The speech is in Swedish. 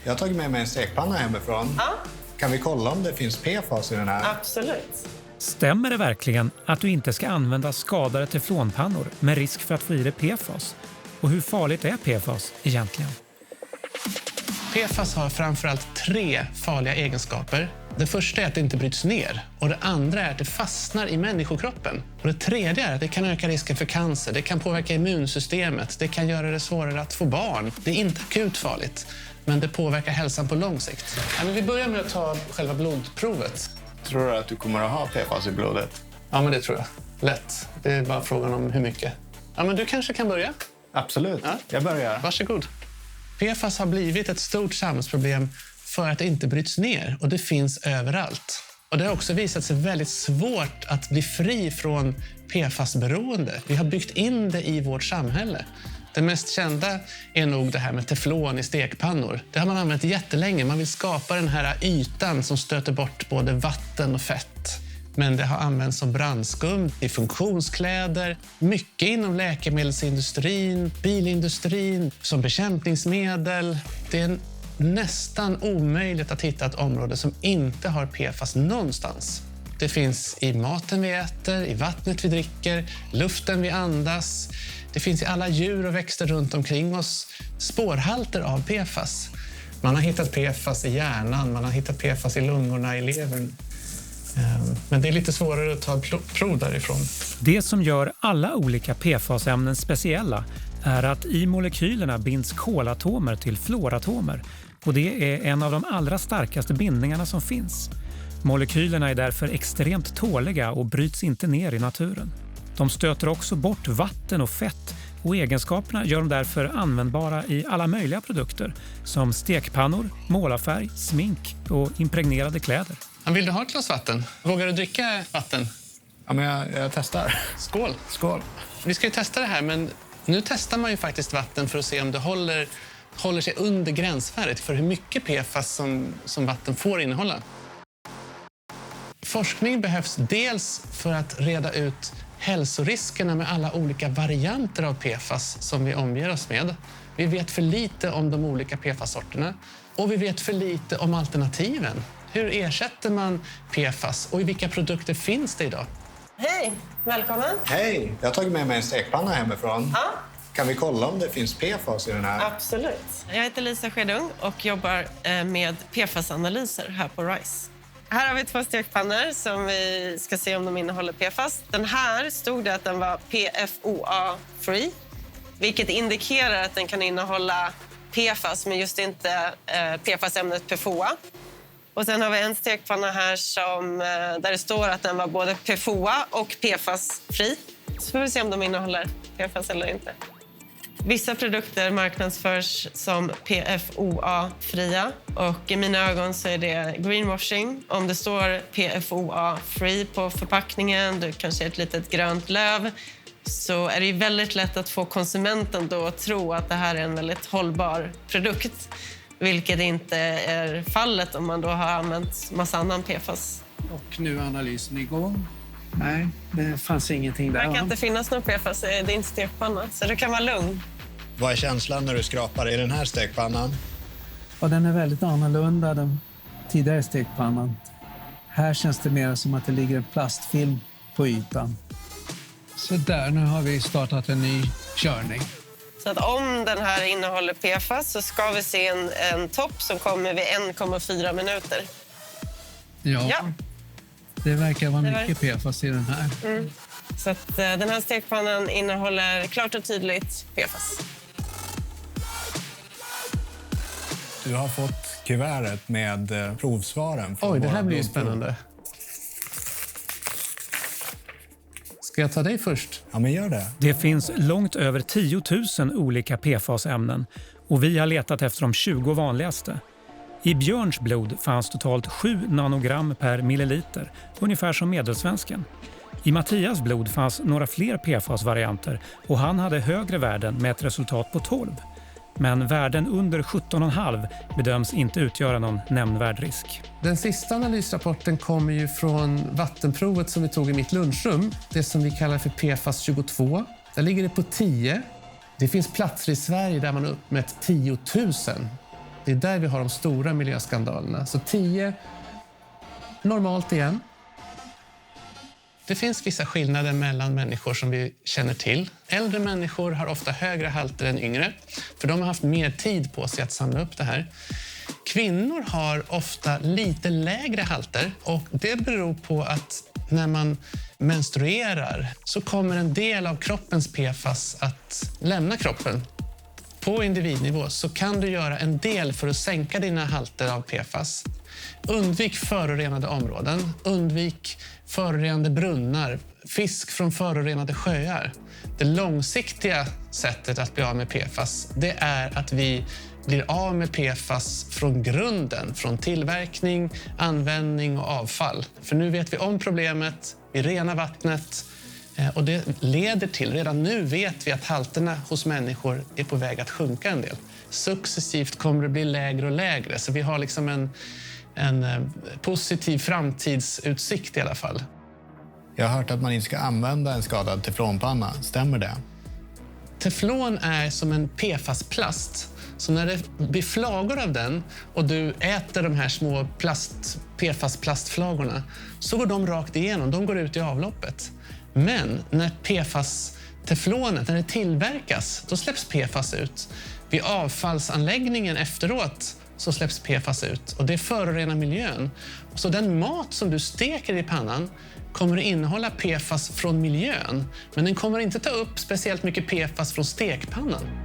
Jag har tagit med mig en stekpanna hemifrån. Ja. Kan vi kolla om det finns PFAS i den här? Absolut. Stämmer det verkligen att du inte ska använda skadade teflonpannor med risk för att få i dig PFAS? Och hur farligt är PFAS egentligen? PFAS har framförallt 3 farliga egenskaper. Det första är att det inte bryts ner. Och det andra är att det fastnar i människokroppen. Och det tredje är att det kan öka risken för cancer. Det kan påverka immunsystemet. Det kan göra det svårare att få barn. Det är inte akut farligt, men det påverkar hälsan på lång sikt. Ja, men vi börjar med att ta själva blodprovet. Tror du att du kommer att ha PFAS i blodet? Ja, men det tror jag. Lätt. Det är bara frågan om hur mycket. Ja, men du kanske kan börja? Absolut. Ja. Jag börjar. Varsågod. PFAS har blivit ett stort samhällsproblem för att det inte bryts ner, och det finns överallt. Och det har också visat sig väldigt svårt att bli fri från PFAS-beroende. Vi har byggt in det i vårt samhälle. Det mest kända är nog det här med teflon i stekpannor. Det har man använt jättelänge. Man vill skapa den här ytan som stöter bort både vatten och fett. Men det har använts som brandskum i funktionskläder, mycket inom läkemedelsindustrin, bilindustrin, som bekämpningsmedel. Det är nästan omöjligt att hitta ett område som inte har PFAS någonstans. Det finns i maten vi äter, i vattnet vi dricker, luften vi andas. Det finns i alla djur och växter runt omkring oss spårhalter av PFAS. Man har hittat PFAS i hjärnan, man har hittat PFAS i lungorna, i levern. Men det är lite svårare att ta prov därifrån. Det som gör alla olika PFAS-ämnen speciella är att i molekylerna binds kolatomer till fluoratomer, och det är en av de allra starkaste bindningarna som finns. Molekylerna är därför extremt tåliga och bryts inte ner i naturen. De stöter också bort vatten och fett, och egenskaperna gör dem därför användbara i alla möjliga produkter som stekpannor, målarfärg, smink och impregnerade kläder. Vill du ha ett glas vatten? Vågar du dricka vatten? Ja, men jag testar. Skål! Skål. Vi ska ju testa det här, men nu testar man ju faktiskt vatten för att se om det håller sig under gränsvärdet för hur mycket PFAS som vatten får innehålla. Forskning behövs dels för att reda ut hälsoriskerna med alla olika varianter av PFAS som vi omger oss med. Vi vet för lite om de olika PFAS-sorterna, och vi vet för lite om alternativen. Hur ersätter man PFAS och i vilka produkter finns det idag? Hej, välkommen. Hej, jag har tagit med mig en stekpanna hemifrån. Ja. Kan vi kolla om det finns PFAS i den här? Absolut. Jag heter Lisa Skedung och jobbar med PFAS-analyser här på RISE. Här har vi 2 stekpannor som vi ska se om de innehåller PFAS. Den här stod det att den var PFOA-free, vilket indikerar att den kan innehålla PFAS, men just inte PFAS-ämnet PFOA. Och sen har vi en stekpanna här där det står att den var både PFOA och PFAS-fri. Så får vi se om de innehåller PFAS eller inte. Vissa produkter marknadsförs som PFOA-fria, och i mina ögon så är det greenwashing. Om det står PFOA-free på förpackningen, det kanske är ett litet grönt löv, så är det ju väldigt lätt att få konsumenten då att tro att det här är en väldigt hållbar produkt. Vilket inte är fallet om man då har använt massa annan PFAS. Och nu är analysen igång. Nej, det fanns ingenting där. Det kan inte finnas någon PFAS i din stekpanna, så du kan vara lugn. Vad är känslan när du skrapar i den här stekpannan? Och den är väldigt annorlunda den tidigare stekpannan. Här känns det mer som att det ligger en plastfilm på ytan. Så där, nu har vi startat en ny körning. Så att om den här innehåller PFAS så ska vi se en topp som kommer vid 1,4 minuter. Ja. Det verkar vara mycket PFAS i den här. Mm. Så att den här stekpannan innehåller klart och tydligt PFAS. Du har fått kuvertet med provsvaren. Oj, det här blir ju spännande. Ska jag ta dig först? Ja, men gör det. Det finns långt över 10 000 olika PFAS-ämnen, och vi har letat efter de 20 vanligaste. I Björns blod fanns totalt 7 nanogram per milliliter, ungefär som medelsvensken. I Mattias blod fanns några fler PFAS-varianter, och han hade högre värden med ett resultat på 12. Men värden under 17,5 bedöms inte utgöra någon nämnvärd risk. Den sista analysrapporten kommer ju från vattenprovet som vi tog i mitt lunchrum. Det som vi kallar för PFAS 22. Där ligger det på 10. Det finns platser i Sverige där man har uppmätt 10 000. Det är där vi har de stora miljöskandalerna. Så 10, normalt igen. Det finns vissa skillnader mellan människor som vi känner till. Äldre människor har ofta högre halter än yngre, för de har haft mer tid på sig att samla upp det här. Kvinnor har ofta lite lägre halter, och det beror på att när man menstruerar så kommer en del av kroppens PFAS att lämna kroppen. På individnivå så kan du göra en del för att sänka dina halter av PFAS. Undvik förorenade områden, undvik förorenade brunnar, fisk från förorenade sjöar. Det långsiktiga sättet att bli av med PFAS, det är att vi blir av med PFAS från grunden, från tillverkning, användning och avfall. För nu vet vi om problemet, vi renar vattnet, och det leder till, redan nu vet vi att halterna hos människor är på väg att sjunka en del. Successivt kommer det bli lägre och lägre, så vi har liksom en positiv framtidsutsikt i alla fall. Jag har hört att man inte ska använda en skadad teflonpanna. Stämmer det? Teflon är som en PFAS-plast. Så när det blir flagor av den och du äter de här små PFAS-plastflagorna, så går de rakt igenom. De går ut i avloppet. Men när PFAS-teflonet, när det tillverkas, då släpps PFAS ut. Vid avfallsanläggningen efteråt så släpps PFAS ut, och det förorenar miljön. Så den mat som du steker i pannan kommer att innehålla PFAS från miljön, men den kommer inte ta upp speciellt mycket PFAS från stekpannan.